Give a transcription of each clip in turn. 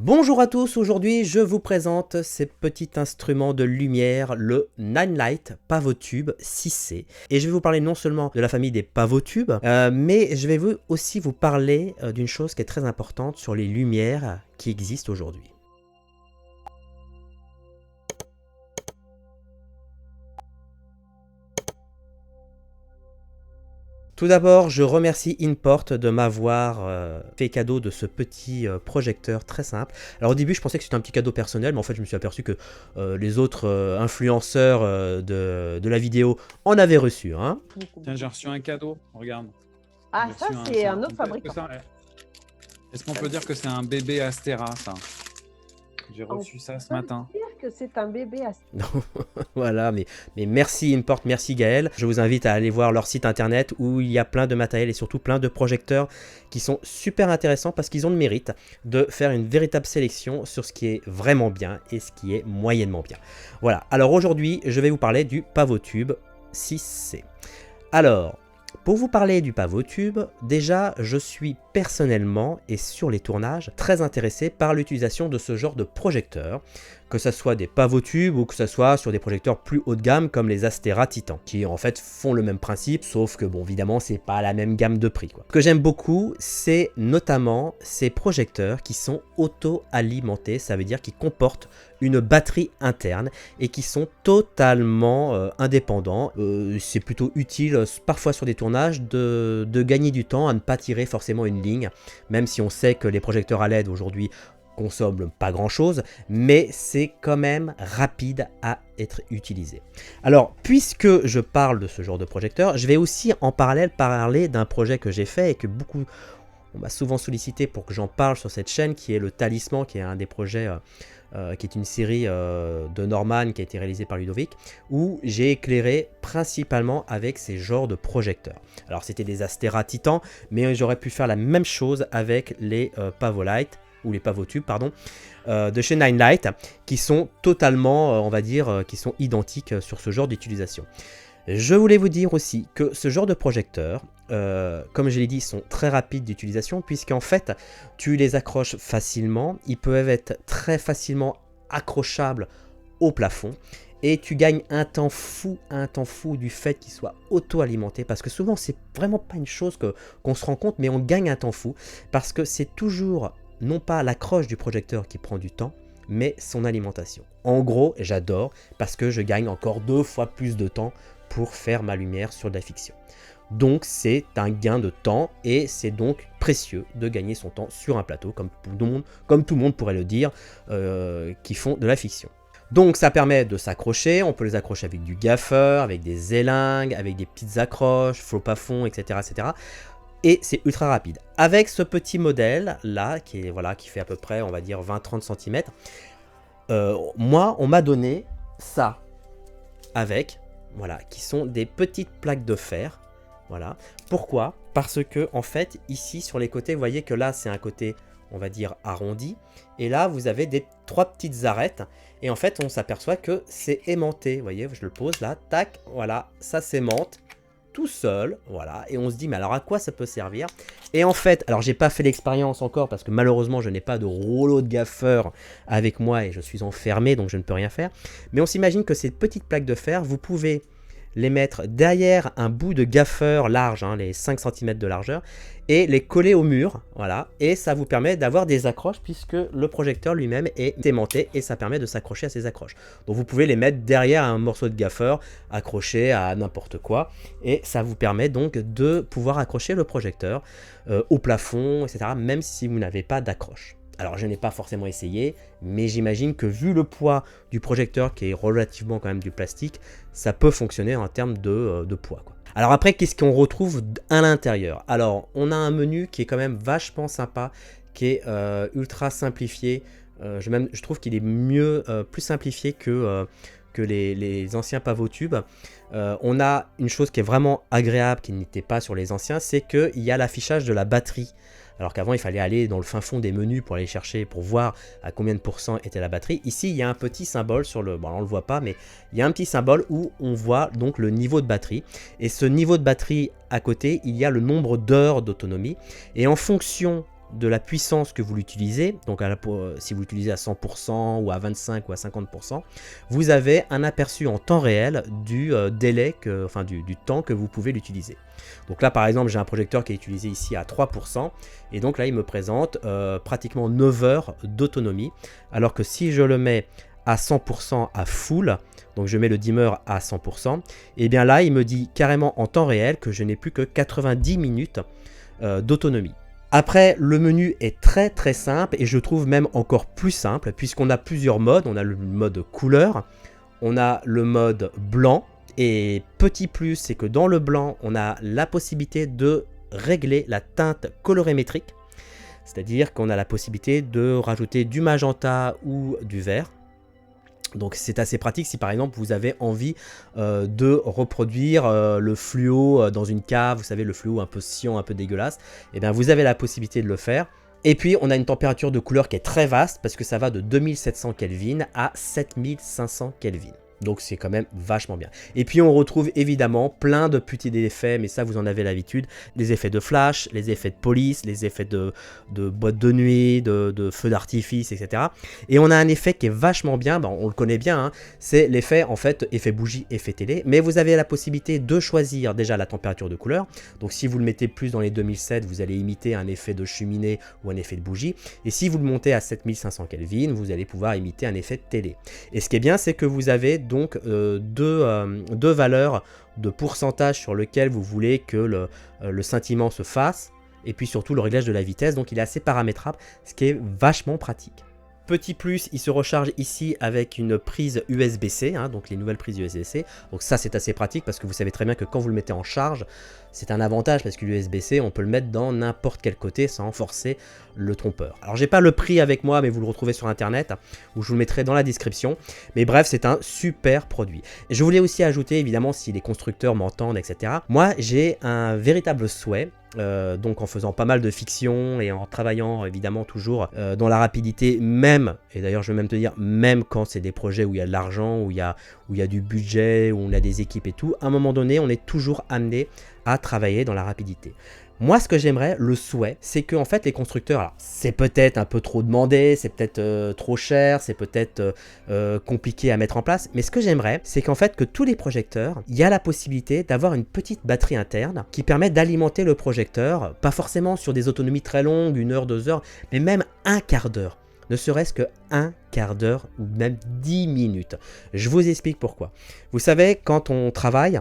Bonjour à tous, aujourd'hui je vous présente ces petits instruments de lumière, le Nine Light Pavotube 6C. Et je vais vous parler non seulement de la famille des pavotubes, mais je vais aussi vous parler d'une chose qui est très importante sur les lumières qui existent aujourd'hui. Tout d'abord, je remercie InPort de m'avoir fait cadeau de ce petit projecteur très simple. Alors au début, je pensais que c'était un petit cadeau personnel, mais en fait, je me suis aperçu que les autres influenceurs de la vidéo en avaient reçu. Hein. Tiens, j'ai reçu un cadeau, regarde. Ah, ça, c'est un autre fabricant. Est-ce qu'on peut dire que c'est un bébé Astera, ça? J'ai reçu ça ce matin. Dire que c'est un bébé Astera. Voilà, mais merci InPort, merci Gaël. Je vous invite à aller voir leur site internet où il y a plein de matériel et surtout plein de projecteurs qui sont super intéressants parce qu'ils ont le mérite de faire une véritable sélection sur ce qui est vraiment bien et ce qui est moyennement bien. Voilà, alors aujourd'hui, je vais vous parler du Pavotube 6C. Alors, pour vous parler du Pavotube, déjà je suis personnellement et sur les tournages très intéressé par l'utilisation de ce genre de projecteurs, que ce soit des Pavotubes ou que ce soit sur des projecteurs plus haut de gamme comme les Astera Titan, qui en fait font le même principe, sauf que bon évidemment c'est pas la même gamme de prix, quoi. Ce que j'aime beaucoup, c'est notamment ces projecteurs qui sont auto-alimentés, ça veut dire qu'ils comportent une batterie interne et qui sont totalement indépendants. C'est plutôt utile parfois sur des tournages de gagner du temps à ne pas tirer forcément une ligne, même si on sait que les projecteurs à LED aujourd'hui consomment pas grand chose, mais c'est quand même rapide à être utilisé. Alors, puisque je parle de ce genre de projecteur, je vais aussi en parallèle parler d'un projet que j'ai fait et que beaucoup on m'a souvent sollicité pour que j'en parle sur cette chaîne, qui est le Talisman, qui est un des projets qui est une série de Norman qui a été réalisée par Ludovic, où j'ai éclairé principalement avec ces genres de projecteurs. Alors c'était des Astera Titan, mais j'aurais pu faire la même chose avec les Pavolight, ou les Pavotubes, pardon, de chez Nine Light, qui sont totalement, on va dire, qui sont identiques sur ce genre d'utilisation. Je voulais vous dire aussi que ce genre de projecteurs, comme je l'ai dit, sont très rapides d'utilisation, puisqu'en fait, tu les accroches facilement, ils peuvent être très facilement accrochables au plafond, et tu gagnes un temps fou du fait qu'ils soient auto-alimentés, parce que souvent, c'est vraiment pas une chose qu'on se rend compte, mais on gagne un temps fou, parce que c'est toujours non pas l'accroche du projecteur qui prend du temps, mais son alimentation. En gros, j'adore parce que je gagne encore 2 fois plus de temps pour faire ma lumière sur de la fiction. Donc c'est un gain de temps et c'est donc précieux de gagner son temps sur un plateau, comme tout le monde pourrait le dire, qui font de la fiction. Donc ça permet de s'accrocher, on peut les accrocher avec du gaffeur, avec des élingues, avec des petites accroches, flop à fond, etc. etc. Et c'est ultra rapide. Avec ce petit modèle là, qui fait à peu près, on va dire 20-30 cm, moi on m'a donné ça, avec, voilà, qui sont des petites plaques de fer. Voilà. Pourquoi? Parce que en fait, ici sur les côtés, vous voyez que là c'est un côté, on va dire arrondi, et là vous avez des 3 petites arêtes, et en fait on s'aperçoit que c'est aimanté. Vous voyez, je le pose là, tac, voilà, ça s'aimante tout seul, voilà, et on se dit mais alors à quoi ça peut servir? Et en fait, alors j'ai pas fait l'expérience encore parce que malheureusement je n'ai pas de rouleau de gaffeur avec moi et je suis enfermé, donc je ne peux rien faire, mais on s'imagine que ces petites plaques de fer, vous pouvez les mettre derrière un bout de gaffeur large, hein, les 5 cm de largeur, et les coller au mur, voilà, et ça vous permet d'avoir des accroches puisque le projecteur lui-même est aimanté et ça permet de s'accrocher à ces accroches. Donc vous pouvez les mettre derrière un morceau de gaffeur, accroché à n'importe quoi, et ça vous permet donc de pouvoir accrocher le projecteur au plafond, etc., même si vous n'avez pas d'accroche. Alors je n'ai pas forcément essayé, mais j'imagine que vu le poids du projecteur qui est relativement quand même du plastique, ça peut fonctionner en termes de poids, quoi. Alors après, qu'est-ce qu'on retrouve à l'intérieur? Alors on a un menu qui est quand même vachement sympa, qui est ultra simplifié. Je trouve qu'il est plus simplifié que les anciens Pavotubes. On a une chose qui est vraiment agréable, qui n'était pas sur les anciens, c'est qu'il y a l'affichage de la batterie. Alors qu'avant il fallait aller dans le fin fond des menus pour aller chercher, pour voir à combien de pourcents était la batterie. Ici il y a un petit symbole sur le, bon on le voit pas, mais il y a un petit symbole où on voit donc le niveau de batterie. Et ce niveau de batterie à côté, il y a le nombre d'heures d'autonomie. Et en fonction de la puissance que vous l'utilisez, donc si vous l'utilisez à 100% ou à 25% ou à 50%, vous avez un aperçu en temps réel du délai, du temps que vous pouvez l'utiliser. Donc là par exemple j'ai un projecteur qui est utilisé ici à 3% et donc là il me présente pratiquement 9 heures d'autonomie, alors que si je le mets à 100% à full, donc je mets le dimmer à 100%, et bien là il me dit carrément en temps réel que je n'ai plus que 90 minutes d'autonomie. Après, le menu est très très simple et je trouve même encore plus simple puisqu'on a plusieurs modes. On a le mode couleur, on a le mode blanc et petit plus, c'est que dans le blanc, on a la possibilité de régler la teinte colorimétrique, c'est-à-dire qu'on a la possibilité de rajouter du magenta ou du vert. Donc c'est assez pratique si par exemple vous avez envie de reproduire le fluo dans une cave, vous savez le fluo un peu cyan, un peu dégueulasse, et bien vous avez la possibilité de le faire. Et puis on a une température de couleur qui est très vaste parce que ça va de 2700 Kelvin à 7500 Kelvin. Donc c'est quand même vachement bien. Et puis on retrouve évidemment plein de petits effets, mais ça vous en avez l'habitude. Les effets de flash, les effets de police, les effets de boîte de nuit, de feux d'artifice, etc. Et on a un effet qui est vachement bien, on le connaît bien, hein, c'est l'effet en fait effet bougie, effet télé. Mais vous avez la possibilité de choisir déjà la température de couleur. Donc si vous le mettez plus dans les 2007, vous allez imiter un effet de cheminée ou un effet de bougie. Et si vous le montez à 7500 Kelvin, vous allez pouvoir imiter un effet de télé. Et ce qui est bien, c'est que vous avez donc deux valeurs de pourcentage sur lequel vous voulez que le scintillement se fasse, et puis surtout le réglage de la vitesse, donc il est assez paramétrable, ce qui est vachement pratique. Petit plus, il se recharge ici avec une prise USB-C, hein, donc les nouvelles prises USB-C. Donc ça c'est assez pratique parce que vous savez très bien que quand vous le mettez en charge, c'est un avantage parce que l'USB-C, on peut le mettre dans n'importe quel côté sans forcer le trompeur. Alors j'ai pas le prix avec moi, mais vous le retrouvez sur internet, ou je vous le mettrai dans la description. Mais bref, c'est un super produit. Je voulais aussi ajouter, évidemment, si les constructeurs m'entendent, etc. Moi, j'ai un véritable souhait. Donc en faisant pas mal de fiction et en travaillant évidemment toujours dans la rapidité même, et d'ailleurs je vais même te dire, même quand c'est des projets où il y a de l'argent, où il y a du budget, où on a des équipes et tout, à un moment donné on est toujours amené à travailler dans la rapidité. Moi, ce que j'aimerais, le souhait, c'est que en fait les constructeurs, alors c'est peut-être un peu trop demandé, c'est peut-être trop cher, c'est peut-être compliqué à mettre en place, mais ce que j'aimerais, c'est qu'en fait que tous les projecteurs, il y a la possibilité d'avoir une petite batterie interne qui permet d'alimenter le projecteur, pas forcément sur des autonomies très longues, 1 heure, 2 heures, mais même un quart d'heure. Ne serait-ce que un quart d'heure ou même 10 minutes. Je vous explique pourquoi. Vous savez, quand on travaille,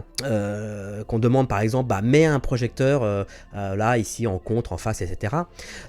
qu'on demande par exemple, mets un projecteur là, ici, en contre, en face, etc.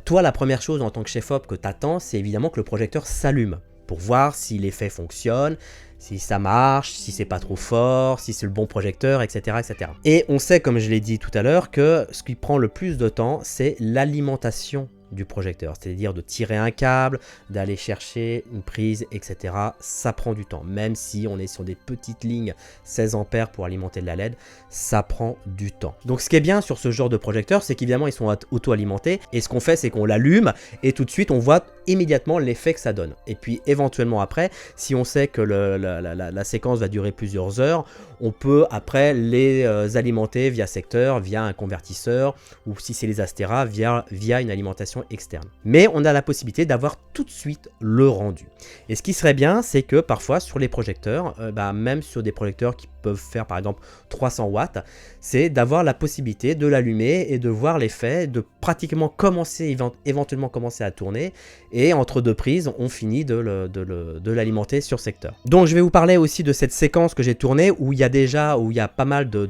Toi, la première chose en tant que chef-op que tu attends, c'est évidemment que le projecteur s'allume pour voir si l'effet fonctionne, si ça marche, si c'est pas trop fort, si c'est le bon projecteur, etc., etc. Et on sait, comme je l'ai dit tout à l'heure, que ce qui prend le plus de temps, c'est l'alimentation du projecteur, c'est-à-dire de tirer un câble, d'aller chercher une prise, etc. Ça prend du temps, même si on est sur des petites lignes 16 ampères pour alimenter de la LED, ça prend du temps. Donc ce qui est bien sur ce genre de projecteur, c'est qu'évidemment ils sont auto-alimentés, et ce qu'on fait, c'est qu'on l'allume, et tout de suite on voit immédiatement l'effet que ça donne. Et puis éventuellement après, si on sait que la séquence va durer plusieurs heures, on peut après les alimenter via secteur, via un convertisseur, ou si c'est les Astera, via une alimentation externe. Mais on a la possibilité d'avoir tout de suite le rendu. Et ce qui serait bien, c'est que parfois sur les projecteurs, même sur des projecteurs qui peuvent faire par exemple 300 watts, c'est d'avoir la possibilité de l'allumer et de voir l'effet, de pratiquement commencer, éventuellement commencer à tourner, et entre deux prises, on finit de l'alimenter sur secteur. Donc je vais vous parler aussi de cette séquence que j'ai tournée où il y a pas mal de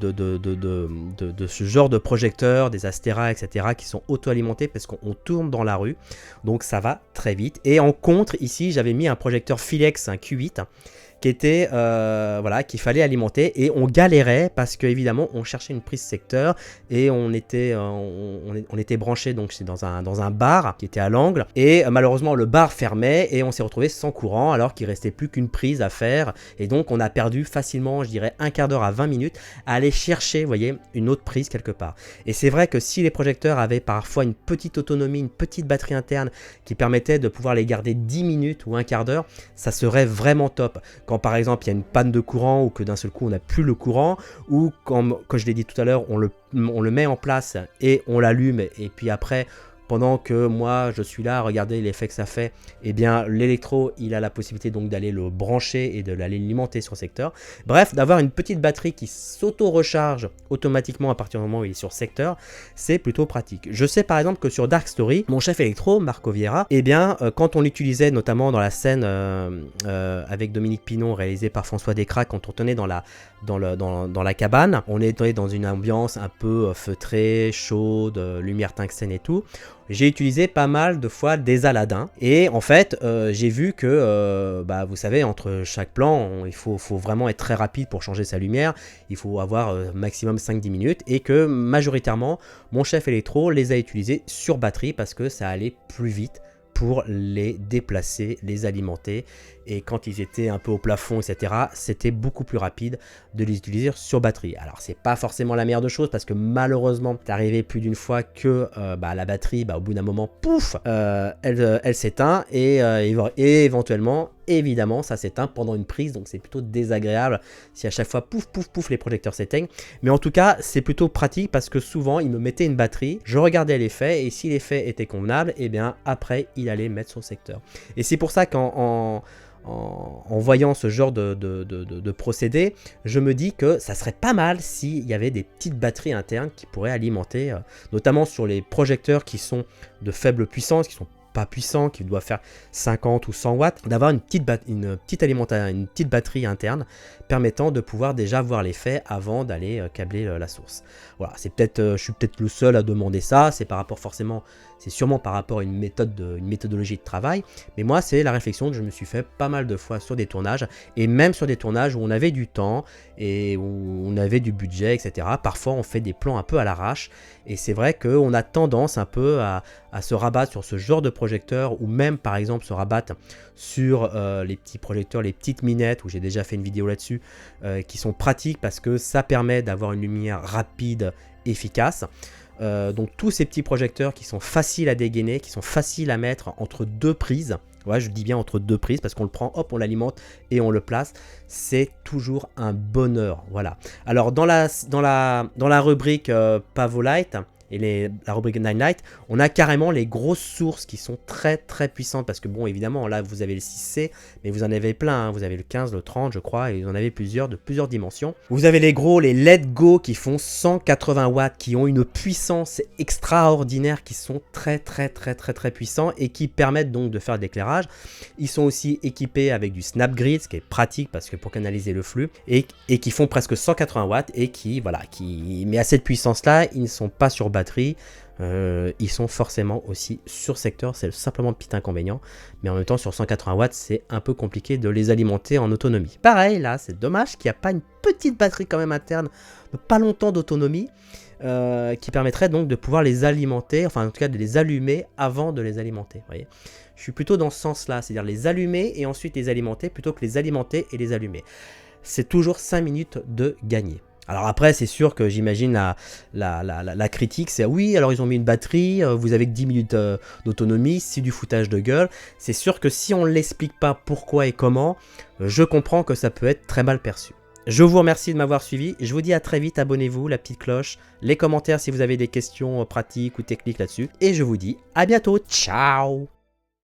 ce genre de projecteurs, des Astera, etc. qui sont auto-alimentés parce qu'on tourne dans la rue, donc ça va très vite. Et en contre, ici, j'avais mis un projecteur Philex, un Q8, qui était qu'il fallait alimenter, et on galérait parce que évidemment on cherchait une prise secteur et on était branché donc dans un bar qui était à l'angle, et malheureusement le bar fermait et on s'est retrouvé sans courant alors qu'il restait plus qu'une prise à faire, et donc on a perdu facilement, je dirais, un quart d'heure à 20 minutes à aller chercher, vous voyez, une autre prise quelque part. Et c'est vrai que si les projecteurs avaient parfois une petite autonomie, une petite batterie interne qui permettait de pouvoir les garder 10 minutes ou un quart d'heure, ça serait vraiment top. Quand par exemple il y a une panne de courant ou que d'un seul coup on n'a plus le courant, ou comme je l'ai dit tout à l'heure, on le met en place et on l'allume, et puis après pendant que moi je suis là, regardez l'effet que ça fait, eh bien l'électro il a la possibilité donc d'aller le brancher et de l'alimenter sur secteur. Bref, d'avoir une petite batterie qui s'auto-recharge automatiquement à partir du moment où il est sur secteur, c'est plutôt pratique. Je sais par exemple que sur Dark Story, mon chef électro, Marco Vieira, eh bien quand on l'utilisait notamment dans la scène avec Dominique Pinon réalisée par François Descraques, quand on tenait dans la cabane, on était dans une ambiance un peu feutrée, chaude, lumière tungstène et tout. J'ai utilisé pas mal de fois des Aladins et en fait j'ai vu que vous savez, entre chaque plan il faut vraiment être très rapide pour changer sa lumière, il faut avoir maximum 5-10 minutes et que majoritairement mon chef électro les a utilisés sur batterie parce que ça allait plus vite pour les déplacer, les alimenter, et quand ils étaient un peu au plafond, etc., c'était beaucoup plus rapide de les utiliser sur batterie. Alors c'est pas forcément la meilleure des choses parce que malheureusement c'est arrivé plus d'une fois que la batterie, au bout d'un moment, pouf, elle s'éteint et éventuellement, évidemment, ça s'éteint pendant une prise, donc c'est plutôt désagréable si à chaque fois pouf pouf pouf les projecteurs s'éteignent. Mais en tout cas, c'est plutôt pratique parce que souvent il me mettait une batterie, je regardais l'effet et si l'effet était convenable, et bien après il allait mettre son secteur. Et c'est pour ça qu'en voyant ce genre de procédé, je me dis que ça serait pas mal s'il y avait des petites batteries internes qui pourraient alimenter, notamment sur les projecteurs qui sont de faible puissance, qui sont pas puissants, qui doivent faire 50 ou 100 watts, d'avoir une petite batterie interne permettant de pouvoir déjà voir l'effet avant d'aller câbler la source. Voilà, je suis peut-être le seul à demander ça, c'est sûrement par rapport à une méthodologie de travail, mais moi c'est la réflexion que je me suis fait pas mal de fois sur des tournages, et même sur des tournages où on avait du temps et où on avait du budget, etc. Parfois on fait des plans un peu à l'arrache, et c'est vrai qu'on a tendance un peu à se rabattre sur ce genre de projecteur, ou même par exemple se rabattre sur les petits projecteurs, les petites minettes, où j'ai déjà fait une vidéo là-dessus, qui sont pratiques parce que ça permet d'avoir une lumière rapide, efficace. Donc tous ces petits projecteurs qui sont faciles à dégainer, qui sont faciles à mettre entre deux prises, ouais, je dis bien entre deux prises parce qu'on le prend, hop, on l'alimente et on le place, c'est toujours un bonheur. Voilà. Alors dans la rubrique Pavolite et la rubrique Nine Light, on a carrément les grosses sources qui sont très très puissantes parce que bon, évidemment là vous avez le 6C, mais vous en avez plein, hein. Vous avez le 15, le 30 je crois, et vous en avez plusieurs de plusieurs dimensions. Vous avez les gros, les Let Go qui font 180 watts, qui ont une puissance extraordinaire, qui sont très très très très très puissants et qui permettent donc de faire de l'éclairage. Ils sont aussi équipés avec du Snap Grid, ce qui est pratique parce que pour canaliser le flux, et qui font presque 180 watts et mais à cette puissance là, ils ne sont pas sur batterie, ils sont forcément aussi sur secteur, c'est simplement le petit inconvénient, mais en même temps sur 180 watts c'est un peu compliqué de les alimenter en autonomie. Pareil là, c'est dommage qu'il n'y a pas une petite batterie quand même interne, de pas longtemps d'autonomie, qui permettrait donc de pouvoir les alimenter, enfin en tout cas de les allumer avant de les alimenter, vous voyez. Je suis plutôt dans ce sens là, c'est-à-dire les allumer et ensuite les alimenter plutôt que les alimenter et les allumer. C'est toujours 5 minutes de gagner. Alors après, c'est sûr que j'imagine la critique, c'est oui, alors ils ont mis une batterie, vous avez que 10 minutes d'autonomie, c'est du foutage de gueule. C'est sûr que si on ne l'explique pas pourquoi et comment, je comprends que ça peut être très mal perçu. Je vous remercie de m'avoir suivi, je vous dis à très vite, abonnez-vous, la petite cloche, les commentaires si vous avez des questions pratiques ou techniques là-dessus, et je vous dis à bientôt, ciao!